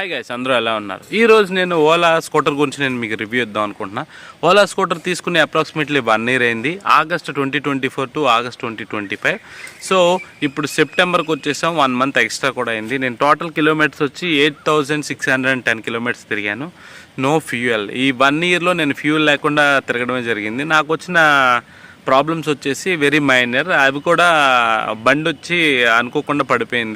Hi guys, అందరూ ఎలా ఉన్నారు? ఈరోజు నేను ఓలా స్కూటర్ గురించి నేను మీకు రివ్యూ ఇద్దాం అనుకుంటున్నా. ఓలా స్కూటర్ తీసుకుని అప్రాక్సిమేట్లీ 1 year అయింది. August 2024 to August 2025. సో ఇప్పుడు సెప్టెంబర్కి వచ్చేసాం. 1 month ఎక్స్ట్రా కూడా అయింది. నేను టోటల్ కిలోమీటర్స్ వచ్చి 8610 కిలోమీటర్స్ తిరిగాను. No fuel. ఈ 1 yearలో నేను ఫ్యూయల్ లేకుండా తిరగడమే జరిగింది. నాకు వచ్చిన ప్రాబ్లమ్స్ వచ్చేసి వెరీ మైనర్. అవి కూడా బండి వచ్చి అనుకోకుండా పడిపోయింది.